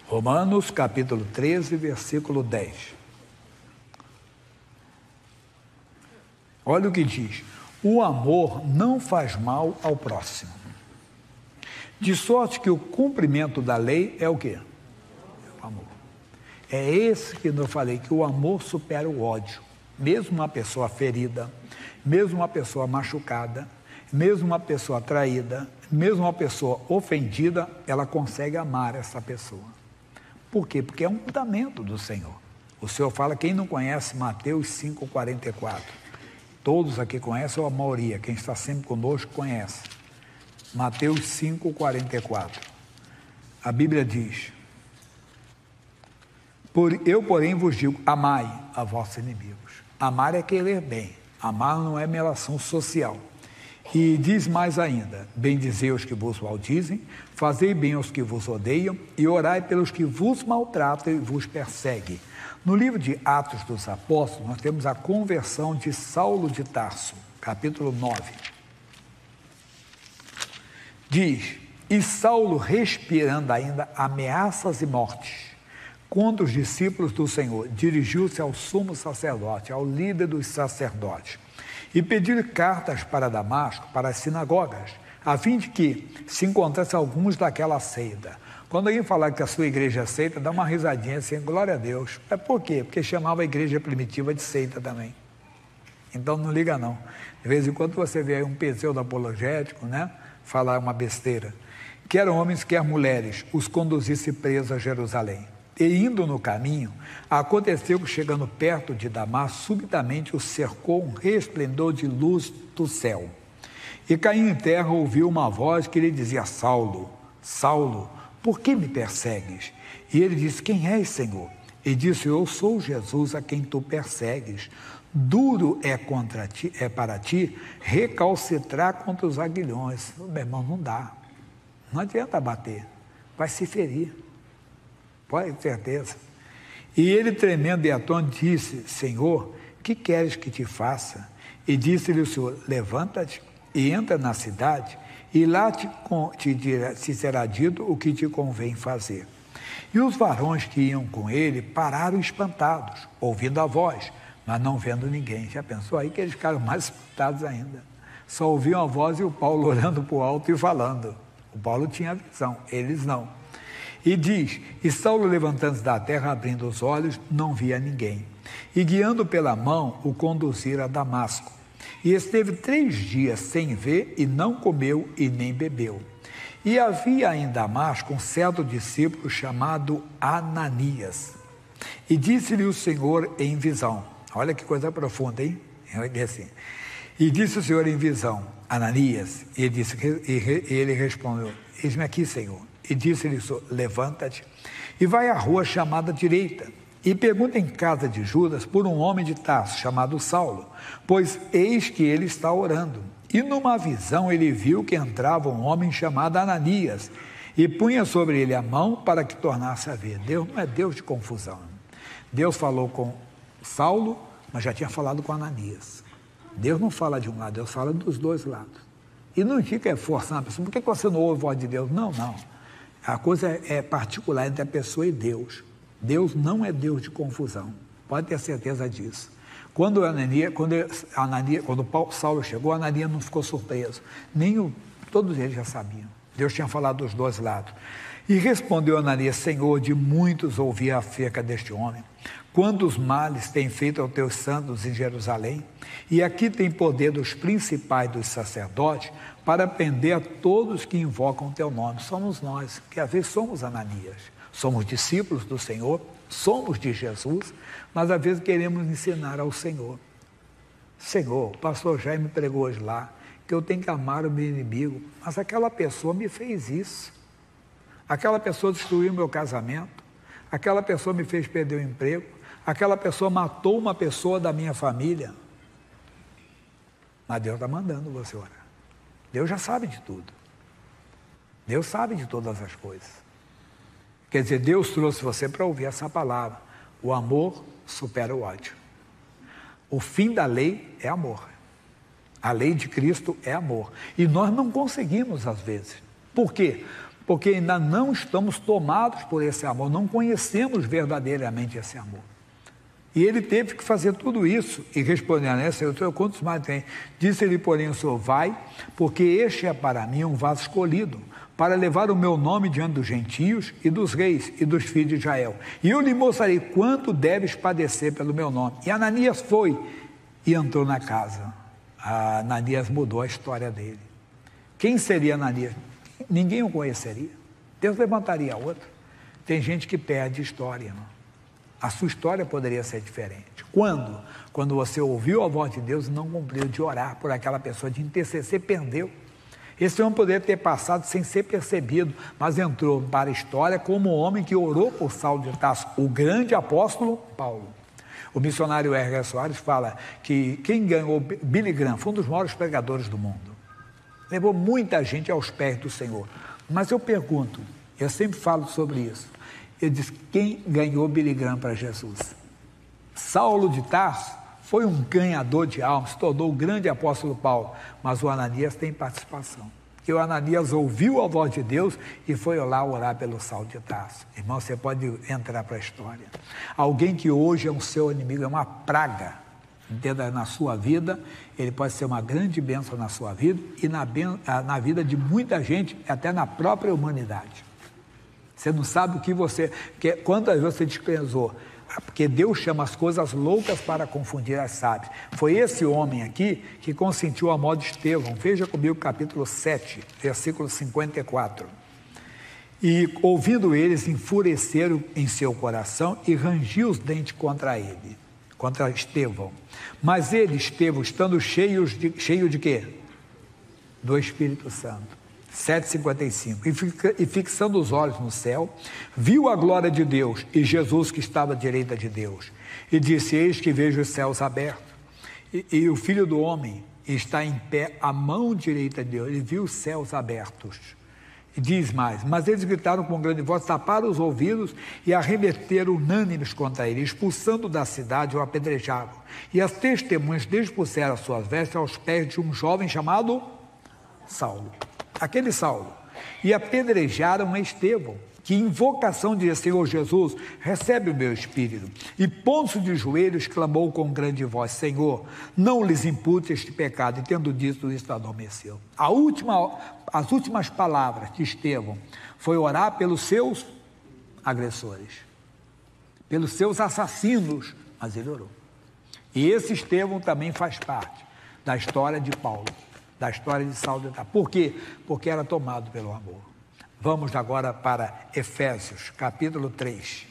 Romanos capítulo 13, versículo 10. Olha o que diz: o amor não faz mal ao próximo, de sorte que o cumprimento da lei é o quê? O amor. É esse que eu falei, que o amor supera o ódio. Mesmo uma pessoa ferida, mesmo uma pessoa machucada, mesmo uma pessoa traída, mesmo uma pessoa ofendida, ela consegue amar essa pessoa. Por quê? Porque é um mandamento do Senhor. O Senhor fala, quem não conhece Mateus 5,44, todos aqui conhecem, ou a maioria, quem está sempre conosco conhece. Mateus 5,44. A Bíblia diz: eu, porém, vos digo, amai a vossos inimigos. Amar é querer bem. Amar não é melação social. E diz mais ainda: bendizei os que vos maldizem, fazei bem aos que vos odeiam, e orai pelos que vos maltratam e vos perseguem. No livro de Atos dos Apóstolos, nós temos a conversão de Saulo de Tarso, capítulo 9. Diz: e Saulo, respirando ainda ameaças e mortes contra os discípulos do Senhor, dirigiu-se ao sumo sacerdote, ao líder dos sacerdotes, e pediu cartas para Damasco, para as sinagogas, a fim de que se encontrasse alguns daquela seita. Quando alguém falar que a sua igreja é seita, dá uma risadinha assim, glória a Deus. É por quê? Porque chamava a igreja primitiva de seita também. Então não liga não. De vez em quando você vê aí um pseudo apologético, né, falar uma besteira. Quer homens, quer mulheres, os conduzisse presos a Jerusalém. E indo no caminho, aconteceu que, chegando perto de Damasco, subitamente o cercou um resplendor de luz do céu. E caindo em terra, ouviu uma voz que lhe dizia: Saulo, Saulo, por que me persegues? E ele disse: quem és, Senhor? E disse: eu sou Jesus a quem tu persegues. Duro é para ti recalcitrar contra os aguilhões. Meu irmão, não dá. Não adianta bater. Vai se ferir. Pode ter certeza. E ele, tremendo e atônito, disse: Senhor, que queres que te faça? E disse-lhe o Senhor: levanta-te e entra na cidade, e lá te será dito o que te convém fazer. E os varões que iam com ele pararam espantados, ouvindo a voz, mas não vendo ninguém. Já pensou aí que eles ficaram mais espantados ainda? Só ouviam a voz e o Paulo olhando para o alto e falando. O Paulo tinha visão, eles não. E diz: e Saulo, levantando-se da terra, abrindo os olhos, não via ninguém. E guiando pela mão, o conduzira a Damasco. E esteve 3 dias sem ver, e não comeu e nem bebeu. E havia em Damasco um certo discípulo chamado Ananias. E disse-lhe o Senhor em visão. Olha que coisa profunda, hein? Assim. E disse o Senhor em visão: Ananias. E ele respondeu: eis-me aqui, Senhor. E disse-lhe: levanta-te e vai à rua chamada direita, e pergunta em casa de Judas por um homem de Tarso chamado Saulo, pois eis que ele está orando. E numa visão ele viu que entrava um homem chamado Ananias, e punha sobre ele a mão para que tornasse a ver. Deus não é Deus de confusão. Deus falou com Saulo, mas já tinha falado com Ananias. Deus não fala de um lado, Deus fala dos dois lados. E não fica forçando a pessoa: por que você não ouve a voz de Deus? Não. A coisa é particular entre a pessoa e Deus. Deus não é Deus de confusão. Pode ter certeza disso. Quando Saulo chegou, Ananias não ficou surpreso. Todos eles já sabiam. Deus tinha falado dos dois lados. E respondeu Ananias: Senhor, de muitos ouvi acerca deste homem. Quantos males tem feito aos teus santos em Jerusalém? E aqui tem poder dos principais dos sacerdotes para prender a todos que invocam o teu nome. Somos nós, que às vezes somos Ananias. Somos discípulos do Senhor, somos de Jesus, mas às vezes queremos ensinar ao Senhor. Senhor, o pastor Jaime pregou hoje lá, que eu tenho que amar o meu inimigo, mas aquela pessoa me fez isso. Aquela pessoa destruiu meu casamento, aquela pessoa me fez perder o emprego, aquela pessoa matou uma pessoa da minha família. Mas Deus está mandando você orar. Deus já sabe de tudo. Deus sabe de todas as coisas. Quer dizer, Deus trouxe você para ouvir essa palavra: o amor supera o ódio. O fim da lei é amor. A lei de Cristo é amor. E nós não conseguimos às vezes. Por quê? porque ainda não estamos tomados por esse amor, não conhecemos verdadeiramente esse amor. E ele teve que fazer tudo isso, e respondendo a Senhor, quantos mais tem? Disse-lhe, porém, o Senhor, vai, porque este é para mim um vaso escolhido, para levar o meu nome diante dos gentios e dos reis e dos filhos de Israel. E eu lhe mostrarei quanto deves padecer pelo meu nome. E Ananias foi e entrou na casa. Ananias mudou a história dele. Quem seria Ananias? Ninguém o conheceria. Deus levantaria outro. Tem gente que perde história, não? A sua história poderia ser diferente. Quando? Quando você ouviu a voz de Deus e não cumpriu de orar por aquela pessoa, de interceder, perdeu. Esse homem poderia ter passado sem ser percebido, mas entrou para a história como um homem que orou por Saulo de Tarso, o grande apóstolo Paulo. O missionário R. Soares fala que quem ganhou Billy Graham foi um dos maiores pregadores do mundo. Levou muita gente aos pés do Senhor. Mas eu pergunto, eu sempre falo sobre isso, ele diz, quem ganhou Billy Graham para Jesus? Saulo de Tarso foi um ganhador de almas, se tornou o grande apóstolo Paulo, mas o Ananias tem participação. Porque o Ananias ouviu a voz de Deus e foi lá orar pelo Saulo de Tarso. Irmão, você pode entrar para a história. Alguém que hoje é um seu inimigo, é uma praga, entenda, na sua vida, ele pode ser uma grande bênção na sua vida e na vida de muita gente, até na própria humanidade. Você não sabe o que você... Quantas vezes você desprezou? Porque Deus chama as coisas loucas para confundir as sábias. Foi esse homem aqui que consentiu a morte de Estevão. Veja comigo o capítulo 7, versículo 54. E ouvindo eles, enfureceram em seu coração e rangiu os dentes contra ele, contra Estevão. Mas ele, Estevão, estando cheio de quê? Do Espírito Santo. 7,55, e fixando os olhos no céu, viu a glória de Deus e Jesus que estava à direita de Deus, e disse, eis que vejo os céus abertos, e o Filho do Homem está em pé à mão direita de Deus. Ele viu os céus abertos, e diz mais, mas eles gritaram com grande voz, taparam os ouvidos e arremeteram unânimes contra ele, expulsando da cidade o apedrejavam, e as testemunhas dispuseram as suas vestes aos pés de um jovem chamado Saulo. Aquele Saulo, e apedrejaram a Estevão, que em invocação dizia, Senhor Jesus, recebe o meu espírito, e pondo-se de joelhos, clamou com grande voz, Senhor, não lhes impute este pecado, e tendo dito isso, adormeceu. As últimas palavras de Estevão foi orar pelos seus agressores, pelos seus assassinos, mas ele orou. E esse Estevão também faz parte da história de Paulo, da história de Saulo de Tarso. Por quê? Porque era tomado pelo amor. Vamos agora para Efésios, capítulo 3,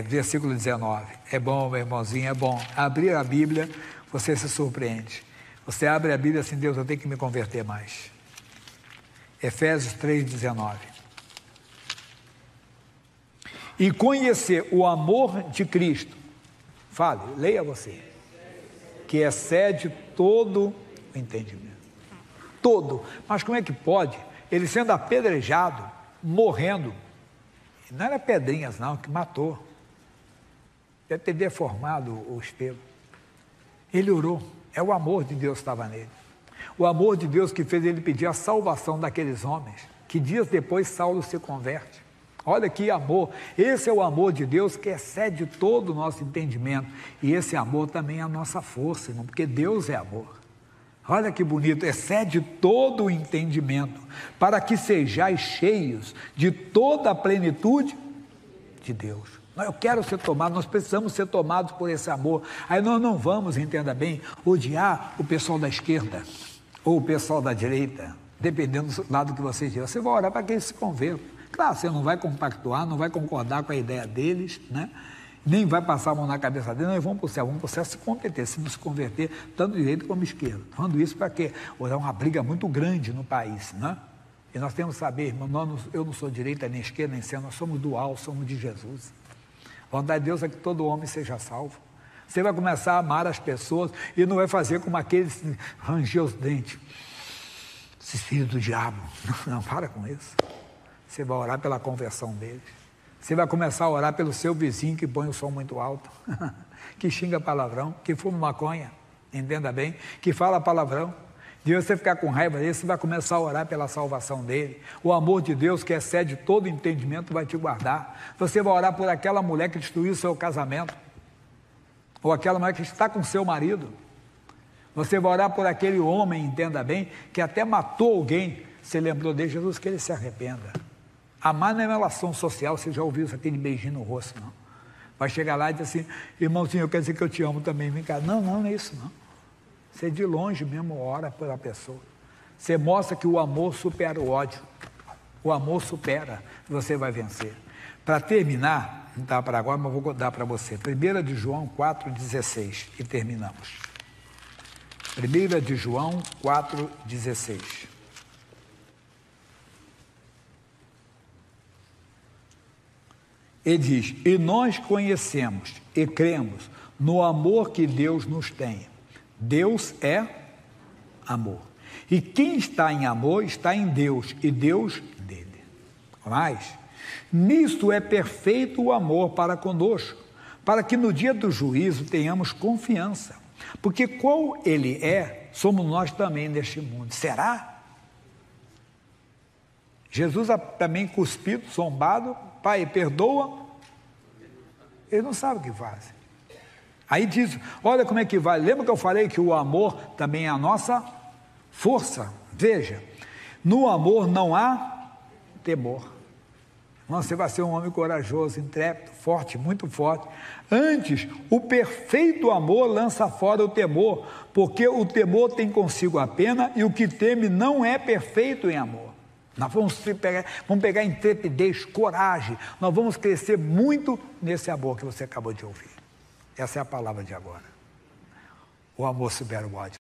versículo 19. É bom, meu irmãozinho, é bom. Abrir a Bíblia, você se surpreende. Você abre a Bíblia assim, Deus, eu tenho que me converter mais. Efésios 3, 19. E conhecer o amor de Cristo, fale, leia você, que excede todo o entendimento. Todo. Mas como é que pode? Ele sendo apedrejado, morrendo, não era pedrinhas não, que matou, deve ter deformado o Estevão. Ele orou, é o amor de Deus que estava nele, o amor de Deus que fez ele pedir a salvação daqueles homens, que dias depois Saulo se converte. Olha que amor, esse é o amor de Deus que excede todo o nosso entendimento, e esse amor também é a nossa força, irmão, porque Deus é amor. Olha que bonito, excede todo o entendimento, para que sejais cheios de toda a plenitude de Deus. Eu quero ser tomado, nós precisamos ser tomados por esse amor. Aí nós não vamos, entenda bem, odiar o pessoal da esquerda, ou o pessoal da direita, dependendo do lado que você estiver. Você vai orar para que eles se convertam. Claro, você não vai compactuar, não vai concordar com a ideia deles, né? Nem vai passar a mão na cabeça dele, nós vamos para o céu se converter, se não se converter, tanto direita como esquerda. Falando isso para quê? Hoje é uma briga muito grande no país, né? E nós temos que saber, irmão, eu não sou direita nem esquerda nem centro, nós somos dual, somos de Jesus. A vontade de Deus é que todo homem seja salvo. Você vai começar a amar as pessoas e não vai fazer como aqueles ranger os dentes. Esse filho do diabo. Não, para com isso. Você vai orar pela conversão deles. Você vai começar a orar pelo seu vizinho que põe o som muito alto, que xinga palavrão, que fuma maconha, entenda bem, que fala palavrão. De você ficar com raiva dele, você vai começar a orar pela salvação dele. O amor de Deus, que excede todo entendimento, vai te guardar. Você vai orar por aquela mulher que destruiu o seu casamento, ou aquela mulher que está com seu marido. Você vai orar por aquele homem, entenda bem, que até matou alguém. Você lembrou dele, Jesus, que ele se arrependa. Amar não é relação social, você já ouviu isso, aquele beijinho no rosto, não. Vai chegar lá e dizer assim, irmãozinho, eu quero dizer que eu te amo também, vem cá. Não, não é isso, não. Você de longe mesmo ora pela pessoa. Você mostra que o amor supera o ódio. O amor supera, você vai vencer. Para terminar, não dá para agora, mas vou dar para você. 1 de João 4,16 e terminamos. 1 de João 4,16. Ele diz, e nós conhecemos e cremos no amor que Deus nos tem. Deus é amor. E quem está em amor está em Deus e Deus nele. Mas, nisto é perfeito o amor para conosco, para que no dia do juízo tenhamos confiança. Porque qual ele é, somos nós também neste mundo. Será? Jesus também cuspido, zombado, Pai, perdoa. Ele não sabe o que faz. Aí diz, olha como é que vai. Lembra que eu falei que o amor também é a nossa força? Veja, no amor não há temor. Você vai ser um homem corajoso, intrépido, forte, muito forte. Antes, o perfeito amor lança fora o temor, porque o temor tem consigo a pena e o que teme não é perfeito em amor. Nós vamos pegar intrepidez, coragem, nós vamos crescer muito nesse amor que você acabou de ouvir. Essa é a palavra de agora. O amor supera o ódio.